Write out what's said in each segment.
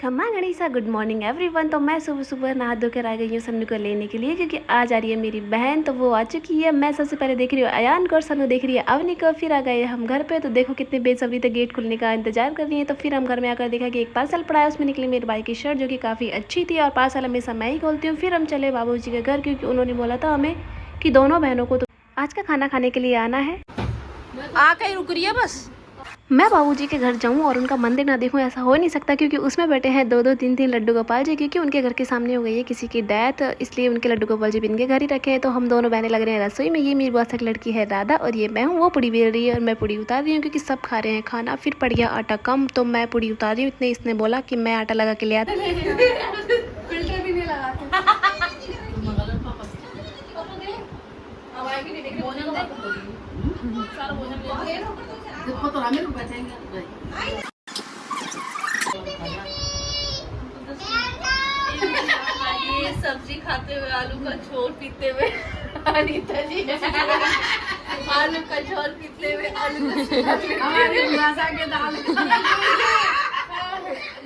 खम्मा Ganesha good morning everyone. तो मैं सुबह सुबह नहा धो कर आ गई हूँ सन्नू को लेने के लिए, क्योंकि आज आ रही है मेरी बहन। तो वो आ चुकी है। मैं सबसे पहले देख रही हूँ अयान को और सन्नू देख रही है अवनी को। फिर आ गए हम घर पे। तो देखो कितने बेसब्री से गेट खुलने का इंतजार कर रही है। तो फिर हम घर में आकर देखा कि एक पार्सल पड़ा है। उसमें निकली मेरे भाई की शर्ट, जो कि काफ़ी अच्छी थी। और पार्सल हमेशा मैं ही खोलती हूँ। फिर हम चले बाबू जी के घर, क्योंकि उन्होंने बोला था हमें कि दोनों बहनों को तो आज का खाना खाने के लिए आना है। आ कहीं रुक रही है बस। मैं बाबूजी के घर जाऊं और उनका मंदिर ना देखूं, ऐसा हो नहीं सकता, क्योंकि उसमें बैठे हैं दो दो तीन तीन लड्डू गोपाल जी। क्योंकि उनके घर के सामने हो गई है किसी की डेथ, इसलिए उनके लड्डू गोपाल जी भी इनके घर ही रखे हैं। तो हम दोनों बहनें लग रहे हैं रसोई में। ये मेरी बुआ की लड़की है राधा, और ये मैं हूँ। वो पूड़ी बेल रही है और मैं पूड़ी उतार रही हूँ, क्योंकि सब खा रहे हैं खाना। फिर पड़ गया आटा कम, तो मैं पूड़ी उतार रही हूँ। इतने इसने बोला कि मैं आटा लगा के ले आता। फिल्टर भी नहीं लगाते। देखो तो हमें बैठेंगे। ये सब्जी खाते हुए आलू का झोल पीते हुए अनीता जी आलू का झोल पीते हुए आलू हमारे मासा के दाल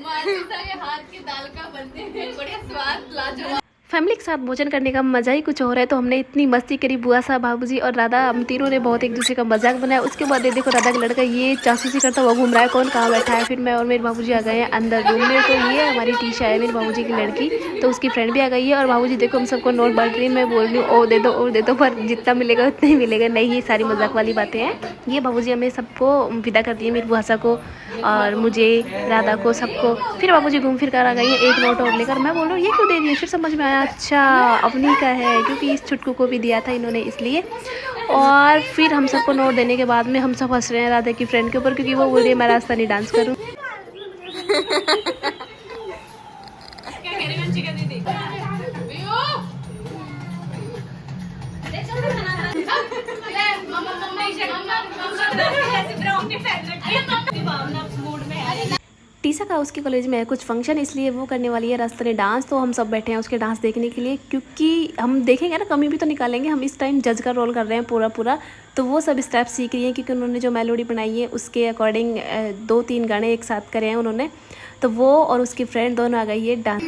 मासा के हाथ की दाल का बनते हैं बड़े स्वाद लाजवाब। फैमिली के साथ भोजन करने का मज़ा ही कुछ और है। तो हमने इतनी मस्ती करी, बुआ साहब, बाबूजी और राधा, हम तीनों ने बहुत एक दूसरे का मजाक बनाया। उसके बाद ये देखो राधा का लड़का ये जासूसी करता हुआ घूम रहा है, कौन कहाँ बैठा है। फिर मैं और मेरे बाबूजी आ गए हैं अंदर रूम में। तो ये हमारी टीशा है, मेरे बाबूजी की लड़की, तो उसकी फ्रेंड भी आ गई है। और बाबूजी देखो हम सबको नोट बांट रही है। मैं बोल रही हूँ और दे दो और दे दो, पर जितना मिलेगा उतना ही मिलेगा। नहीं, ये सारी मजाक वाली बातें हैं। ये बाबूजी हमें सबको विदा कर दिए, मेरी बुआ को और मुझे, राधा को, सबको। फिर बाबूजी घूम फिर कर आ गई है एक नोट और लेकर। मैं बोल रहा हूँ ये क्यों दे रही है, फिर समझ में आया अच्छा अवनी का है, क्योंकि इस छुटकू को भी दिया था इन्होंने, इसलिए। और फिर हम सबको नोट देने के बाद में हम सब हंस रहे हैं राधा की फ्रेंड के ऊपर, क्योंकि वो बोल रही है मैं राजस्थानी डांस करूँ। टीसा का उसके कॉलेज में है कुछ फंक्शन, इसलिए वो करने वाली है राजस्थानी डांस। तो हम सब बैठे हैं उसके डांस देखने के लिए, क्योंकि हम देखेंगे ना, कमी भी तो निकालेंगे। हम इस टाइम जज का रोल कर रहे हैं पूरा पूरा। तो वो सब स्टेप सीख रही हैं, क्योंकि उन्होंने जो मेलोडी बनाई है उसके अकॉर्डिंग 2-3 गाने एक साथ करे हैं उन्होंने। तो वो और उसकी फ्रेंड दोनों आ गई है डांस।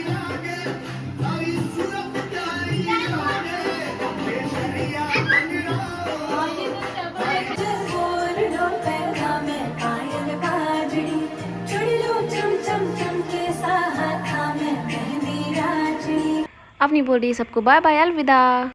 अपनी बोल रही है सबको बाय बाय, अलविदा।